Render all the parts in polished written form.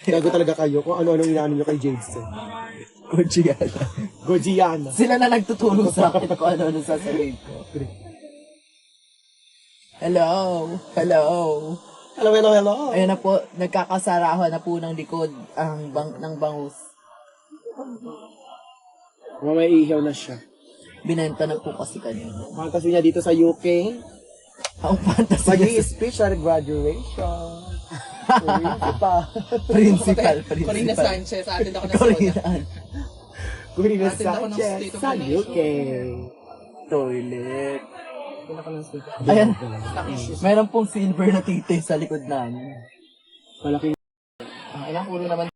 Gago talaga kayo kung ano-ano inaano nyo kay Jades. Gojiana. Gojiana. Sila na nagtutulong sa akin kung ano-ano sasabihin ko. Hello. Hello. Hello, hello, hello. Ayun na po, nagkakasarahan na po ng likod ng bangus. May ihaw na siya. Binenta na po kasi kanina. Fantasy niya dito sa UK. Ang fantasy niya sa Mag-i-speech at graduation. principal. Corina Sanchez, atin ako na Corina. Corina Atin ako ng Sanchez State of sa the Nation. UK. Toilet. Atin ako ng state. Ayan. Meron pong silver na tite sa likod namin. Malaking Ilang puro naman.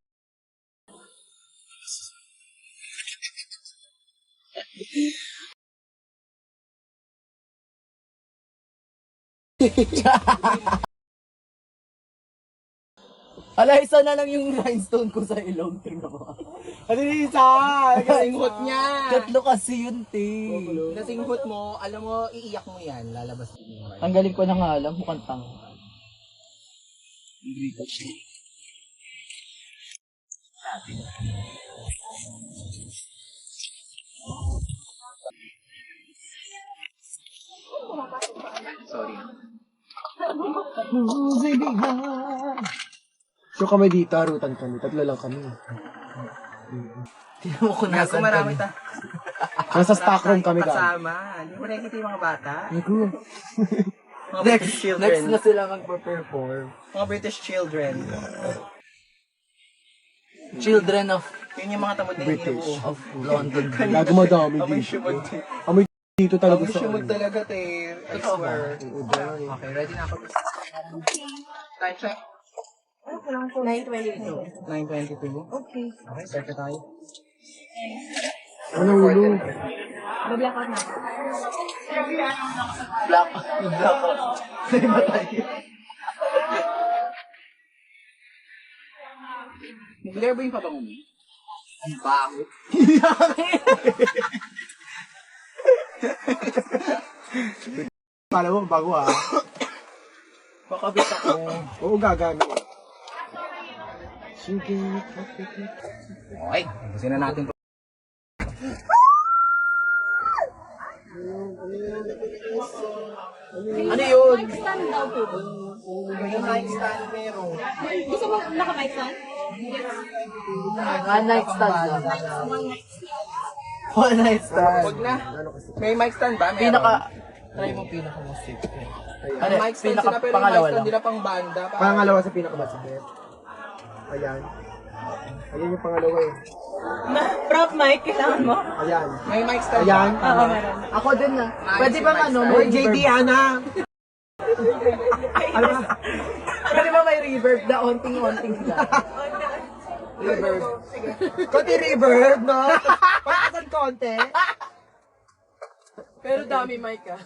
Ala, isa na lang yung rhinestone ko sa ilong. Tingnan mo. ano yung isa? Nasinghot niya. Tatlo kasi yun, te. Nasinghot mo, alam mo, iiyak mo yan. Lalabas din mo. Tanggalin ko na nga alam, mukhang tanga. Sorry. So kami dito, harutan kami. Tatlo lang kami. Tingnan mo kung Gago nasan marami kami. ta. Nasa stock room kami ka. Kasama. Hindi mo nakikita yung mga bata. Mga Next, British children. next na sila magpa-perform. Mga British children. Children of Yun yung mga tamad na British. of London. Gago madami Amoy dito. shumod. Amoy dito talaga Amoy sa shumod talaga, te. I swear. Okay, ready na ako. Time check. 9:22. 9:22. Okay. Okay, start na tayo. Ano ulo? Mag-blackout na. Black. May matay. Nag-glare ba yung pabango mo? Ang bakit? Kala mo, bago ah. Makabit ako. Oo, gagamit. Sige, Okay, tapusin na natin to. Ano yun? Mic stand daw po. May mic stand meron. Gusto mo naka-mic stand? One night stand lang. One night stand. Huwag na. May mic stand ba? Meron. Pinaka... Try mo pinaka musik. Ano, Mic stand pinaka sila pero yung pangalawa mic stand lang. nila pang banda. Pangalawa sa pinakamasakit. Ayan. Ayan yung pangalawa eh. Prop mic, kailangan mo? Ayan. May mic stand Ayan. ba? Oo, meron. Ako din na. Nice, Pwede bang nice ano? stand. Hoy, may JD, reverb? Ana! Ano ba? Pwede ba may reverb na onting-onting lang? Reverb. Konti reverb, no? Patasan konti. Pero dami mic ah.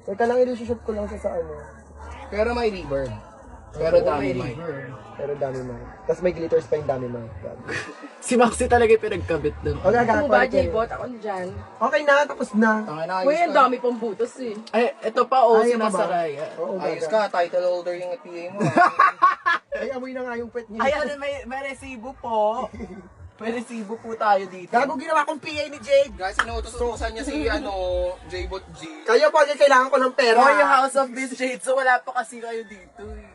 Teka lang, i-shoot ko lang siya sa ano. Pero may reverb. Pero dami mic. Pero dami man. Tapos may glitters pa yung dami man. Si Maxi talaga yung pinagkabit dun. O, gagawin ko. Ako dyan. Okay na, tapos na. Tangin na, Uy, ayos ang ka. dami pang butas eh. Ay, ito pa oh, Ayaw pa ba? sinasaray. Oo, Ayos gaga. ka, title holder yung PA mo. Ay, amoy na nga yung pet niya. Ay, ano, may resibo po. May resibo po tayo dito. Gago, ginawa kong PA ni Jade. Guys, inuutos-utusan niya si J-Bot G. Kayo po, kailangan ko ng pera. Oh, yung House of Miss Jade, so wala pa kasi kayo dito eh.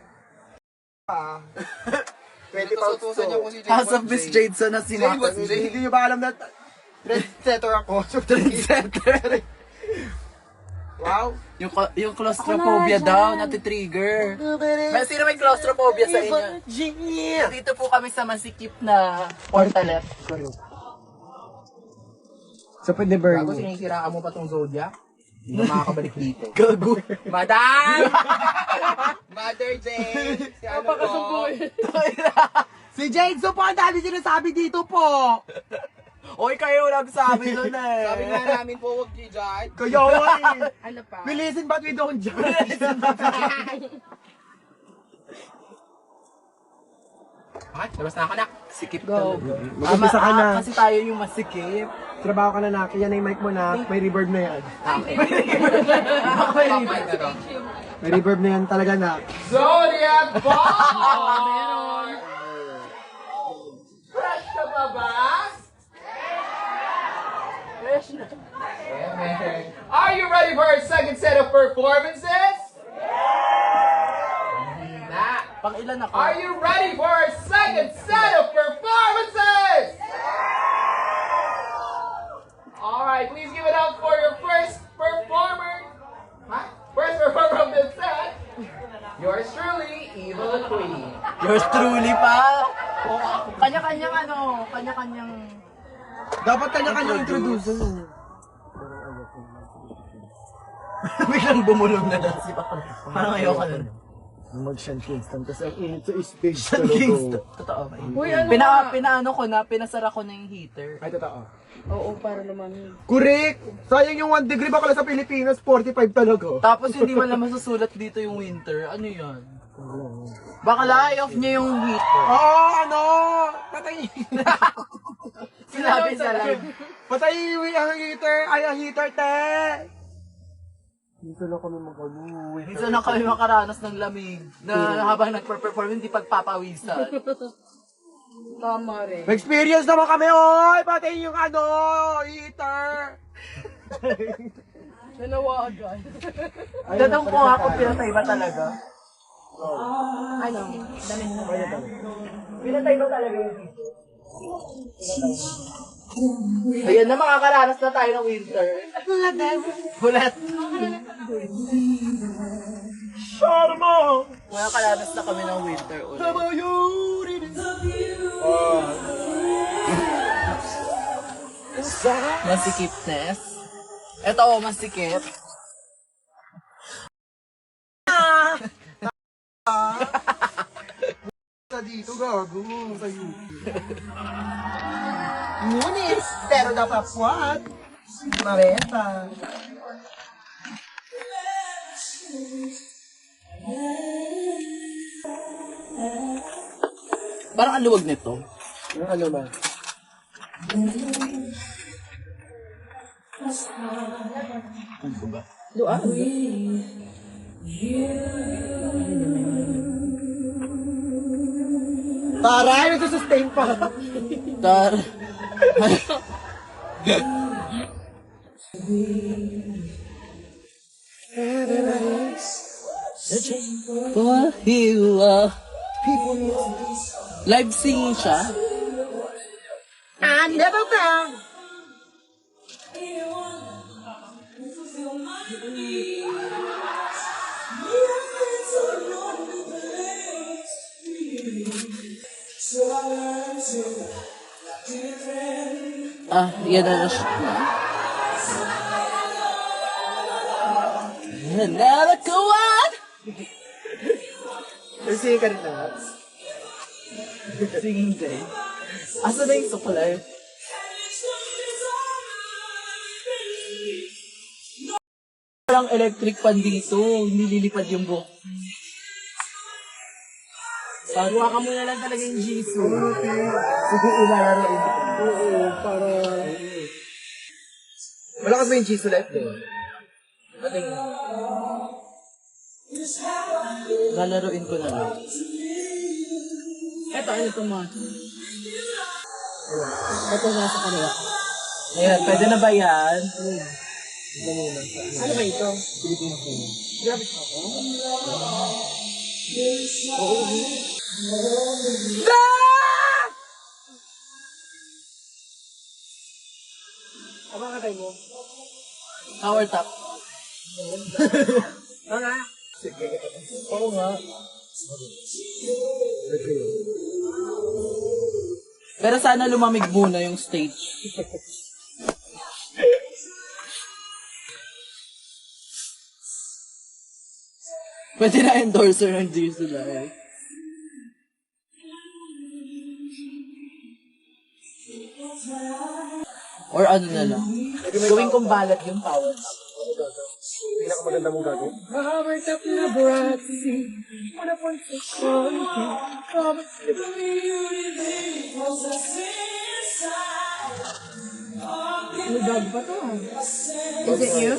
20 pounds Inuutos-utusan niya po to. si J-Bot House of Miss Jade, so na si J-Bot Maxi. J. Hindi nyo ba alam na trendsetter ako? Trendsetter. Wow. Yung claustrophobia daw, natitrigger. May sino may claustrophobia sa inyo? Dito po kami sa masikip na portalet. So, pwede burn Bago sinisiraan mo pa tong Zodiac, hindi ka makakabalik dito. Gago. Madam! Mother Jade! Si ano po? Si Jade, so po, ang dami sinasabi dito po. Oy, kayo nagsabi doon eh. Sabi nga namin po, huwag niyo dyan. Kayo, eh. Ano pa? We listen but we don't judge. Okay, labas na ako na. Sikip go. Mag-umpisa ka na. Kasi tayo yung masikip. Trabaho ka na, Nak. Yan ay mic mo, Nak. May reverb na yan. Pag-mic na to. May reverb na yan talaga, Nak. Zodiac Bomb! ready for our second set of performances? Nah. Pang ilan ako? Are you ready for our second set of performances? Alright, please give it up for your first performer. Huh? First performer of this set. Yours truly, Evil Queen. Yours truly pa. Kanya-kanyang kanya-kanyang... Dapat kanya-kanya introduce. Biglang bumulong na lang si Papa. Parang ayoko na. Mag-Sean Kingston. Kasi ang init sa stage Sean talaga. Kingston. Totoo ba? Uy, ano Pinasara ko na yung heater. Ay, totoo. Oo, para naman. Correct! Sayang yung 1 degree bakla sa Pilipinas, 45 talaga. Tapos hindi man lang masusulat dito yung winter. Ano yan? Bakala, i-off niya yung heater. Ano? Patay! Sinabi sa live. Patay ang heater! Ay, ang heater, te! Dito lang kami mag-aluwi. Minsan na kami makaranas ng lamig na habang nagper-perform, hindi pagpapawisan. Tama rin. Experience naman kami, oy! Patay yung heater! Nanawagan. Dadang ko nga kung pinatay ba talaga. Ano? Damit mo. Pinatay ba talaga yung heater? Ayan na, makakaranas na tayo ng winter. Hulat. Sharma! Makakaranas na kami ng winter ulit. Masikipness. Ito o, masikip. Sa dito, gago. Sa Ngunit, pero dapat puwat. Marenta. Parang ang luwag nito. Ano ba? Ano ba? Doon. Taray, nagsusustain pa. Tar... For you are... Live singing siya. I never found. Yan na siya. Never go on! Kasi ka rin na. Singing day. Asa na yung suklay? Walang electric fan dito. Hindi lilipad yung buhok. Pagawa ka muna lang talaga yung Jisoo. Sige, ilalaroin ko. Oo, para... Malakas ba yung Jisoo left eh? Lalaroin ko na lang. Ito, ano ito mo? Ito nasa kanila. Ayan, pwede na ba yan? Ano ba ito? Grabe ka ako. Abang katay mo. Power top. Nga. Sige. Oo nga. Okay. Pero sana lumamig muna yung stage. Pwede na endorser ng Jisoo dahil. Or ano na lang. Gawin kong balat yung power top. Pinakamaganda mong gagawin. Power top na bratsy. Wala pong sukonti. Lugag pa to. Is it you?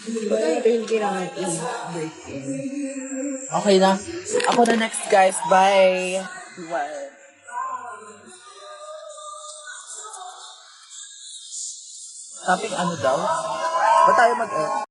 Ito yung kailangan i-break in. Okay na. Ako na next, guys. Bye. Bye. Topic ano daw? Ba tayo mag-end?